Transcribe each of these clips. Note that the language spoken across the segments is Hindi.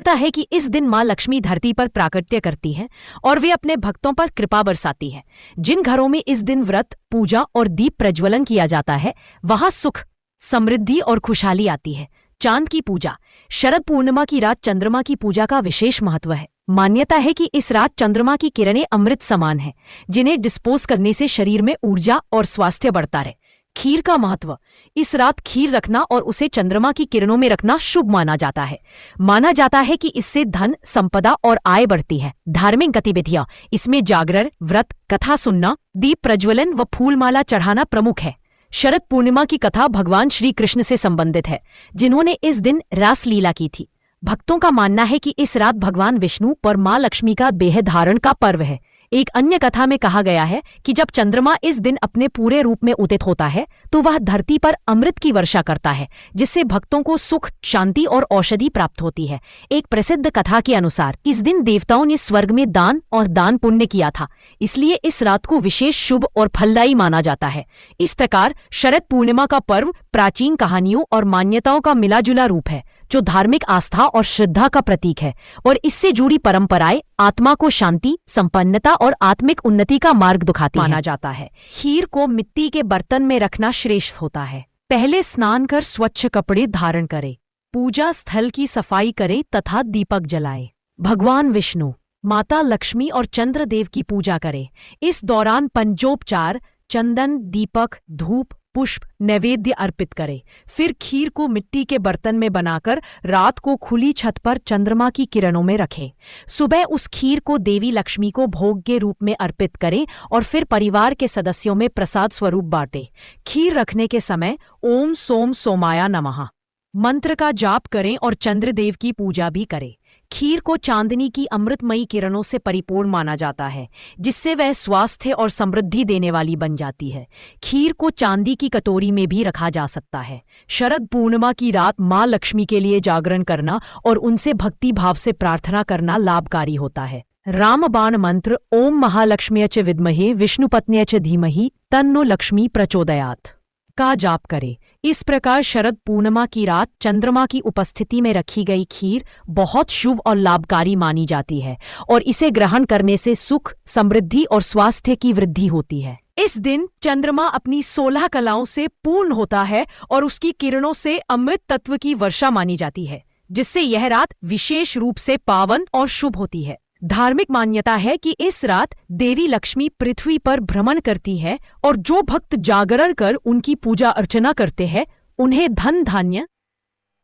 मान्यता है कि इस दिन मां लक्ष्मी धरती पर प्राकट्य करती है और वे अपने भक्तों पर कृपा बरसाती है। जिन घरों में इस दिन व्रत, पूजा और दीप प्रज्वलन किया जाता है वहां सुख, समृद्धि और खुशहाली आती है। चांद की पूजा। शरद पूर्णिमा की रात चंद्रमा की पूजा का विशेष महत्व है। मान्यता है कि इस रात चंद्रमा की किरणें अमृत समान हैं, जिन्हें डिस्पोज करने से शरीर में ऊर्जा और स्वास्थ्य बढ़ता रहे। खीर का महत्व। इस रात खीर रखना और उसे चंद्रमा की किरणों में रखना शुभ माना जाता है। माना जाता है कि इससे धन, संपदा और आय बढ़ती है। धार्मिक गतिविधियां। इसमें जागरण, व्रत, कथा सुनना, दीप प्रज्वलन व फूलमाला चढ़ाना प्रमुख है। शरद पूर्णिमा की कथा भगवान श्री कृष्ण से संबंधित है, जिन्होंने इस दिन रासलीला की थी। भक्तों का मानना है कि इस रात भगवान विष्णु और मां लक्ष्मी का देह धारण का पर्व है। एक अन्य कथा में कहा गया है कि जब चंद्रमा इस दिन अपने पूरे रूप में उदित होता है तो वह धरती पर अमृत की वर्षा करता है, जिससे भक्तों को सुख, शांति और औषधि प्राप्त होती है। एक प्रसिद्ध कथा के अनुसार इस दिन देवताओं ने स्वर्ग में दान और दान पुण्य किया था, इसलिए इस रात को विशेष शुभ और फलदायी माना जाता है। इस प्रकार शरद पूर्णिमा का पर्व प्राचीन कहानियों और मान्यताओं का मिलाजुला रूप है, जो धार्मिक आस्था और श्रद्धा का प्रतीक है और इससे जुड़ी परंपराएं आत्मा को शांति, संपन्नता और आत्मिक उन्नति का मार्ग दिखाती माना जाता है। खीर को मिट्टी के बर्तन में रखना श्रेष्ठ होता है। पहले स्नान कर स्वच्छ कपड़े धारण करें, पूजा स्थल की सफाई करें तथा दीपक जलाएं। भगवान विष्णु, माता लक्ष्मी और चंद्रदेव की पूजा करें। इस दौरान पंचोपचार, चंदन, दीपक, धूप, पुष्प, नैवेद्य अर्पित करें। फिर खीर को मिट्टी के बर्तन में बनाकर रात को खुली छत पर चंद्रमा की किरणों में रखें। सुबह उस खीर को देवी लक्ष्मी को भोग के रूप में अर्पित करें और फिर परिवार के सदस्यों में प्रसाद स्वरूप बांटें। खीर रखने के समय ओम सोम सोमाया नमः मंत्र का जाप करें और चंद्रदेव की पूजा भी करें। खीर को चांदनी की अमृतमयी किरणों से परिपूर्ण माना जाता है, जिससे वह स्वास्थ्य और समृद्धि देने वाली बन जाती है। खीर को चांदी की कटोरी में भी रखा जा सकता है। शरद पूर्णिमा की रात मां लक्ष्मी के लिए जागरण करना और उनसे भक्ति भाव से प्रार्थना करना लाभकारी होता है। रामबाण मंत्र ओम महालक्ष्म्यै च विद्महे विष्णुपत्न्यै च धीमहि तन्नो लक्ष्मी प्रचोदयात् का जाप करें। इस प्रकार शरद पूर्णिमा की रात चंद्रमा की उपस्थिति में रखी गई खीर बहुत शुभ और लाभकारी मानी जाती है और इसे ग्रहण करने से सुख, समृद्धि और स्वास्थ्य की वृद्धि होती है। इस दिन चंद्रमा अपनी 16 कलाओं से पूर्ण होता है और उसकी किरणों से अमृत तत्व की वर्षा मानी जाती है, जिससे यह रात विशेष रूप से पावन और शुभ होती है। धार्मिक मान्यता है कि इस रात देवी लक्ष्मी पृथ्वी पर भ्रमण करती है और जो भक्त जागरण कर उनकी पूजा अर्चना करते हैं उन्हें धन, धान्य,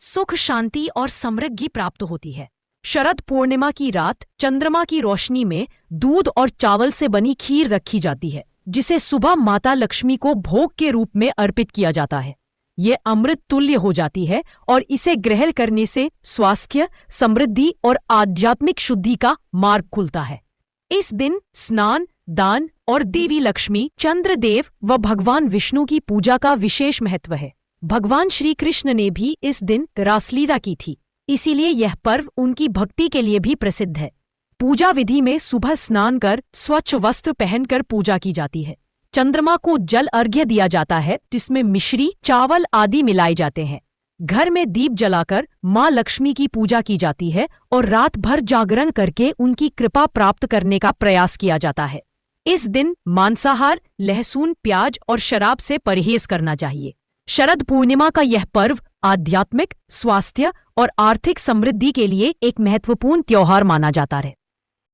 सुख, शांति और समृद्धि प्राप्त होती है। शरद पूर्णिमा की रात चंद्रमा की रोशनी में दूध और चावल से बनी खीर रखी जाती है, जिसे सुबह माता लक्ष्मी को भोग के रूप में अर्पित किया जाता है। ये अमृत तुल्य हो जाती है और इसे ग्रहण करने से स्वास्थ्य, समृद्धि और आध्यात्मिक शुद्धि का मार्ग खुलता है। इस दिन स्नान, दान और देवी लक्ष्मी, चंद्रदेव व भगवान विष्णु की पूजा का विशेष महत्व है। भगवान श्री कृष्ण ने भी इस दिन रासलीला की थी, इसीलिए यह पर्व उनकी भक्ति के लिए भी प्रसिद्ध है। पूजा विधि में सुबह स्नान कर स्वच्छ वस्त्र पहनकर पूजा की जाती है। चंद्रमा को जल अर्घ्य दिया जाता है, जिसमें मिश्री, चावल आदि मिलाए जाते हैं। घर में दीप जलाकर मां लक्ष्मी की पूजा की जाती है और रात भर जागरण करके उनकी कृपा प्राप्त करने का प्रयास किया जाता है। इस दिन मांसाहार, लहसुन, प्याज और शराब से परहेज करना चाहिए। शरद पूर्णिमा का यह पर्व आध्यात्मिक, स्वास्थ्य और आर्थिक समृद्धि के लिए एक महत्वपूर्ण त्योहार माना जाता है।